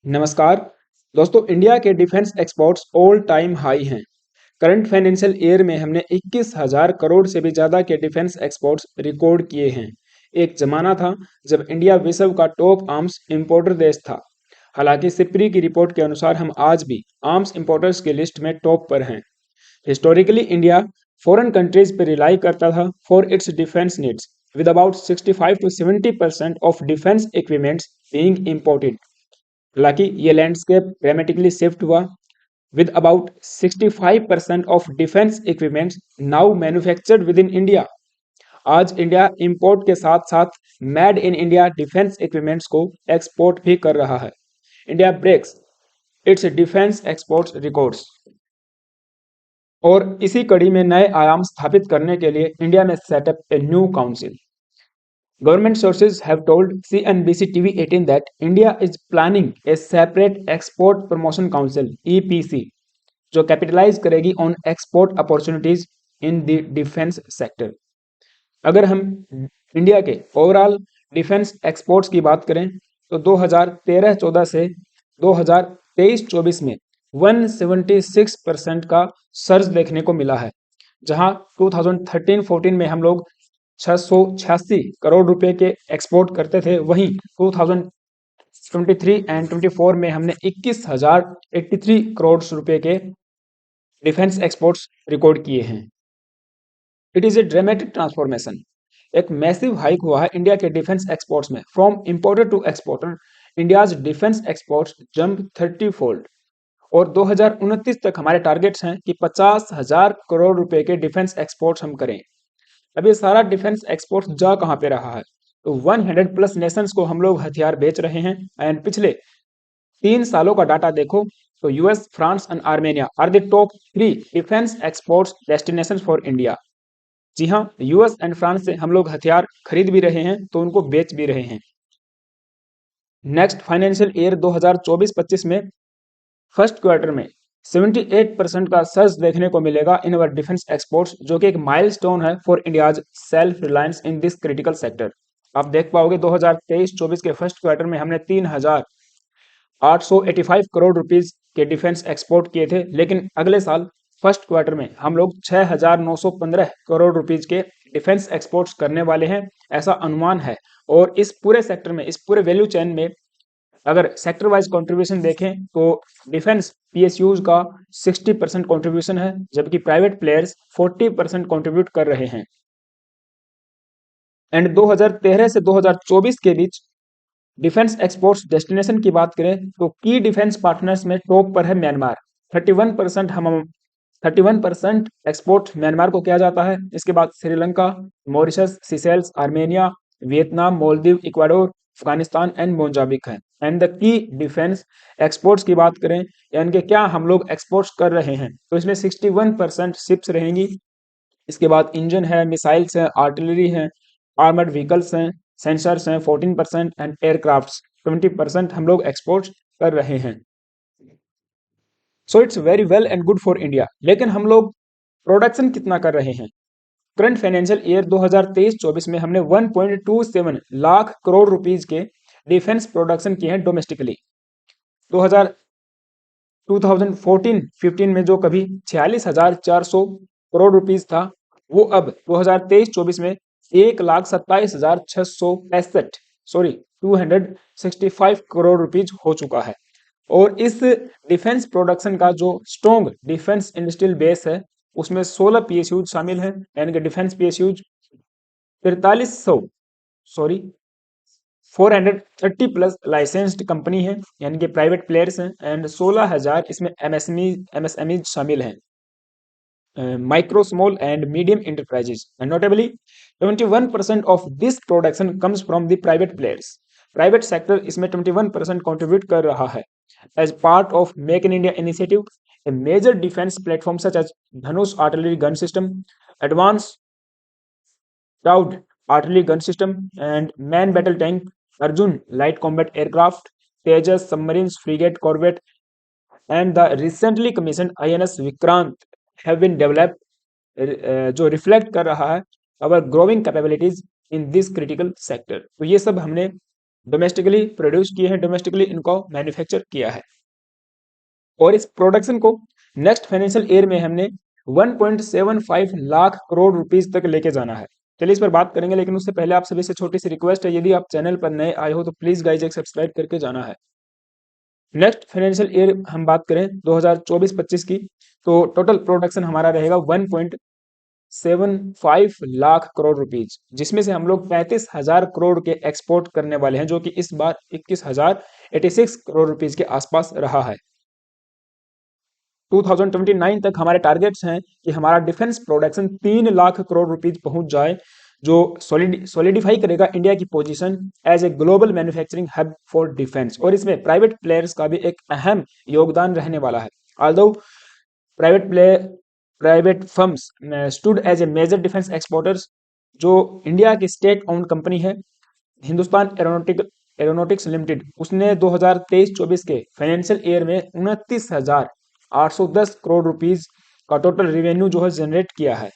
नमस्कार दोस्तों, इंडिया के defence exports all time high हैं। करंट फाइनेंशियल ईयर में हमने 21,000 करोड़ से भी ज़्यादा के डिफेंस एक्सपोर्ट्स रिकॉर्ड किए हैं। एक ज़माना था जब इंडिया विश्व का टॉप आर्म्स इंपोर्टर देश था। हालांकि सिप्री की रिपोर्ट के अनुसार हम आज भी आर्म्स इंपोर्टर्स की लिस्ट में टॉप पर हैं। हिस्टोरिकली इंडिया फॉरेन कंट्रीज पर रिलाई करता था for its defence needs, with about 65 to 70% of defense equipments being imported। हालांकि ये लैंडस्केप ड्रामेटिकली शिफ्ट हुआ with about 65% of defense equipments now manufactured within India। आज इंडिया इंपोर्ट के साथ साथ made in India defence equipments को export भी कर रहा है। India breaks its defence exports records. और इसी कड़ी में नए आयाम स्थापित करने के लिए इंडिया में setup a new council. Government sources have told CNBC TV18 that India is planning a separate Export Promotion Council (EPC) जो कैपिटलाइज करेगी on export opportunities in the defence sector. अगर हम इंडिया के ओवरऑल डिफेंस एक्सपोर्ट्स की बात करें तो 2013-14 से 2023-24 में 176% का सर्ज देखने को मिला है, जहां 2013-14 में हम लोग 686 करोड़ रुपए के एक्सपोर्ट करते थे, वहीं 2023 एंड 24 में हमने 21,083 करोड़ रुपए के डिफेंस एक्सपोर्ट्स रिकॉर्ड किए हैं। It is a dramatic transformation. एक मैसिव हाइक हुआ है इंडिया के डिफेंस एक्सपोर्ट्स में। From importer to exporter, India's defence exports jump 30 fold. और 2029 तक हमारे टारगेट्स हैं कि 50,000 करोड़ रुपए के डिफेंस एक्सपोर्ट्स हम करें। अब ये सारा डिफेंस एक्सपोर्ट जा कहाँ पे रहा है? तो 100 प्लस नेशंस को हम लोग हथियार बेच रहे हैं। एंड पिछले 3 सालों का डाटा देखो तो US, France and Armenia are the top 3 defence exports destination for India. जी हाँ, यूएस एंड फ्रांस से हम लोग हथियार खरीद भी रहे हैं तो उनको बेच भी रहे हैं। नेक्स्ट फाइनेंशियल ईयर 2024-25 में फर्स्ट क्वार्टर में 78% का सर्ज देखने को मिलेगा इन अवर डिफेंस एक्सपोर्ट्स, जो कि एक माइलस्टोन है for India's self reliance in this critical sector. आप देख पाओगे 2023-24 के फर्स्ट क्वार्टर में हमने 3,885 करोड़ रुपीस के डिफेंस एक्सपोर्ट किए थे, लेकिन अगले साल फर्स्ट क्वार्टर में हम लोग 6,915 करोड़ रुपीस के डिफेंस एक्सपोर्ट्स करने वाले हैं, ऐसा अनुमान है। और इस पूरे सेक्टर में, इस पूरे वैल्यू चेन में अगर सेक्टर वाइज कंट्रीब्यूशन देखें तो डिफेंस पीएसयूज का 60% कंट्रीब्यूशन है, जबकि प्राइवेट प्लेयर्स 40% कंट्रीब्यूट कर रहे हैं। एंड 2013 से 2024 के बीच डिफेंस एक्सपोर्ट्स डेस्टिनेशन की बात करें तो की डिफेंस पार्टनर्स में टॉप पर है म्यांमार। 31% एक्सपोर्ट म्यांमार को किया जाता है। इसके बाद Sri Lanka, Mauritius, Seychelles, Armenia, Vietnam, Maldives, Ecuador, Afghanistan and Mozambique है। एंड द की डिफेंस एक्सपोर्ट्स की बात करें, यानी कि क्या हम लोग एक्सपोर्ट्स कर रहे हैं, तो इसमें 61% शिप्स रहेंगी। इसके बाद इंजन है, मिसाइल्स है, आर्टिलरी है, आर्मर्ड व्हीकल्स हैं, सेंसर्स हैं 14% एंड एयरक्राफ्ट्स 20% हम लोग एक्सपोर्ट कर रहे हैं। So it's very well and good for India. लेकिन हम लोग प्रोडक्शन कितना कर रहे हैं? करंट फाइनेंशियल ईयर 2023-24 में हमने 1.27 लाख करोड़ रुपीस के डिफेंस प्रोडक्शन किए हैं डोमेस्टिकली। 2014-15 में जो कभी 46,400 करोड़ रुपीस था, वो अब 2023-24 में 1,27,665 265 करोड़ रुपीज हो चुका है। और इस डिफेंस प्रोडक्शन का जो स्ट्रॉन्ग डिफेंस इंडस्ट्रियल बेस है, उसमें 16 पीएसयूज शामिल हैं, यानी कि defence PSUs 430 plus licensed company है, यानी कि प्राइवेट प्लेयर्स हैं। एंड 16,000 इसमें एमएसएमई शामिल हैं, micro, small and medium enterprises, and notably 21% of this production comes from the private players। Private sector इसमें 21% कंट्रीब्यूट कर रहा है। As part of make in India initiative, a major defence platform such as Dhanush artillery gun system, advance towed artillery gun system and main battle tank, Arjun light combat aircraft, Tejas submarines, frigate, corvette and the recently commission INS Vikrant have been developed, जो reflect कर रहा है our growing capabilities in this critical sector। तो ये सब हमने domestically produce किए हैं, डोमेस्टिकली इनको मैन्युफैक्चर किया है। और इस प्रोडक्शन को नेक्स्ट फाइनेंशियल ईयर में हमने 1.75 लाख करोड़ रुपीस तक लेके जाना है। चलिए इस पर बात करेंगे, लेकिन उससे पहले आप सभी से छोटी सी रिक्वेस्ट है, यदि आप चैनल पर नए आए हो तो प्लीज गाइज एक सब्सक्राइब करके जाना है। नेक्स्ट फाइनेंशियल ईयर हम बात करें 2024-25 की, तो टोटल प्रोडक्शन हमारा रहेगा 1.75 लाख करोड़ रुपीज, जिसमें से हम लोग 35,000 करोड़ के एक्सपोर्ट करने वाले हैं, जो कि इस बार 21,086 करोड़ रुपीज के आसपास रहा है। 2029 तक हमारे टारगेट्स हैं कि हमारा defence production 3 lakh crore rupees पहुंच जाए, जो सॉलिडिफाई करेगा इंडिया की position as a global manufacturing hub for defence. और इसमें प्राइवेट प्लेयर्स का भी एक अहम योगदान रहने वाला है। Although private firms stood as a major defence exporters, जो इंडिया की स्टेट ओन्ड कंपनी है हिंदुस्तान एरोनॉटिक्स लिमिटेड, उसने 2023-24 के फाइनेंशियल ईयर में 29,810 करोड़ रुपीज का टोटल रेवेन्यू जो है जनरेट किया है।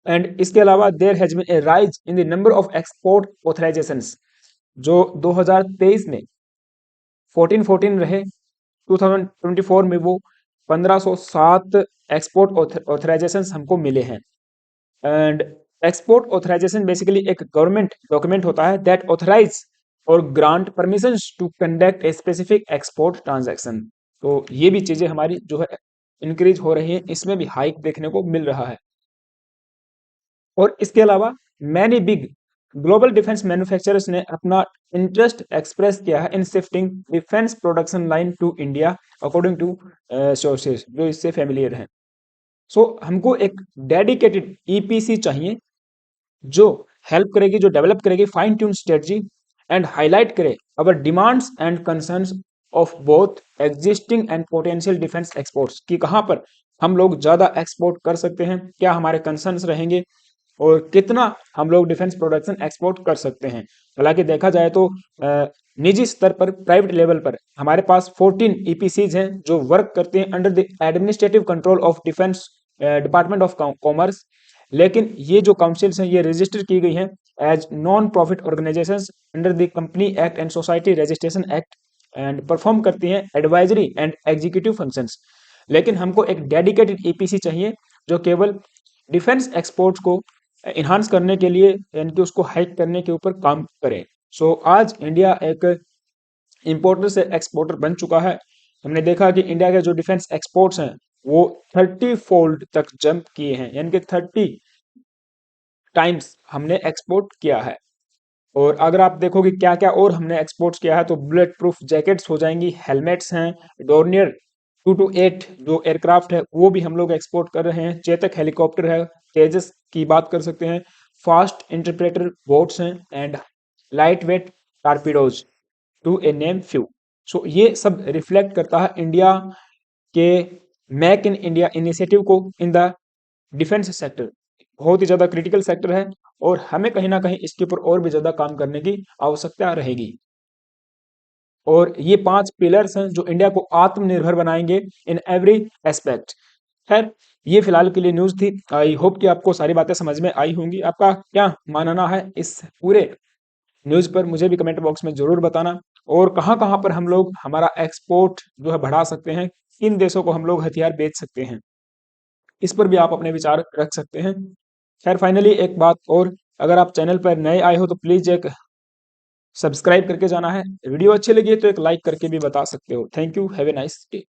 एंड इसके अलावा there has been a rise in the number of export authorisations, जो 2023 में 1414 रहे, 2024 में वो 1507 एक्सपोर्ट ऑथराइजेशंस हमको मिले हैं। एंड एक्सपोर्ट ऑथराइजेशन बेसिकली एक गवर्नमेंट डॉक्यूमेंट होता है दैट ऑथराइज और grant permissions to conduct a specific export transaction. तो ये भी चीजें हमारी जो है इंक्रीज हो रही है, इसमें भी हाइक देखने को मिल रहा है। और इसके अलावा many big global defence manufacturers ने अपना इंटरेस्ट एक्सप्रेस किया है in shifting defence production line to India, according to sources जो इससे फेमिलियर हैं। सो हमको एक डेडिकेटेड ईपीसी चाहिए जो हेल्प करेगी, जो डेवलप करेगी fine tune strategy and highlight करे our demands and concerns of both existing and potential defence exports, कि कहां पर हम लोग ज्यादा एक्सपोर्ट कर सकते हैं, क्या हमारे कंसर्न्स रहेंगे और कितना हम लोग डिफेंस प्रोडक्शन एक्सपोर्ट कर सकते हैं। हालांकि देखा जाए तो निजी स्तर पर, प्राइवेट लेवल पर हमारे पास 14 ईपीसीज हैं जो वर्क करते हैं under the administrative control of defence department of commerce. लेकिन ये जो काउंसिल्स हैं ये रजिस्टर की गई हैं as non profit organisations under the company act and society registration act, and perform करती हैं एडवाइजरी एंड एग्जीक्यूटिव फंक्शंस। लेकिन हमको एक डेडिकेटेड ईपीसी चाहिए जो केवल डिफेंस एक्सपोर्ट्स को इन्हांस करने के लिए, यानी कि उसको हाइक करने के ऊपर काम करे। सो आज इंडिया एक इंपोर्टर से एक्सपोर्टर बन चुका है। हमने देखा कि इंडिया के जो डिफेंस एक्सपोर्ट्स हैं वो 30 फोल्ड तक जंप किए हैं, यानी कि 30 टाइम्स हमने एक्सपोर्ट किया है। और अगर आप देखोगे क्या क्या और हमने एक्सपोर्ट किया है, तो बुलेट प्रूफ जैकेट्स हो जाएंगी, हेलमेट्स हैं, डोर्नियर 228 जो एयरक्राफ्ट है वो भी हम लोग एक्सपोर्ट कर रहे हैं, चेतक हेलीकॉप्टर है, तेजस की बात कर सकते हैं, फास्ट इंटरप्रेटर बोट्स हैं, and light weight torpedoes to a name few. So ये सब रिफ्लेक्ट करता है इंडिया के मेक इन इंडिया इनिशिएटिव को इन द डिफेंस सेक्टर। बहुत ही ज्यादा क्रिटिकल सेक्टर है और हमें कहीं ना कहीं इसके ऊपर और भी ज्यादा काम करने की आवश्यकता रहेगी। और ये 5 पिलर्स हैं जो इंडिया को आत्मनिर्भर बनाएंगे इन एवरी एस्पेक्ट। खैर ये फिलहाल के लिए न्यूज थी। आई होप कि आपको सारी बातें समझ में आई होंगी। आपका क्या मानना है इस पूरे न्यूज पर मुझे भी कमेंट बॉक्स में जरूर बताना। और कहां कहां पर हम लोग हमारा एक्सपोर्ट जो है बढ़ा सकते हैं, किन देशों को हम लोग हथियार बेच सकते हैं, इस पर भी आप अपने विचार रख सकते हैं। खैर फाइनली एक बात और, अगर आप चैनल पर नए आए हो तो प्लीज एक सब्सक्राइब करके जाना है। वीडियो अच्छी लगी है तो एक लाइक करके भी बता सकते हो। Thank you, have a nice day.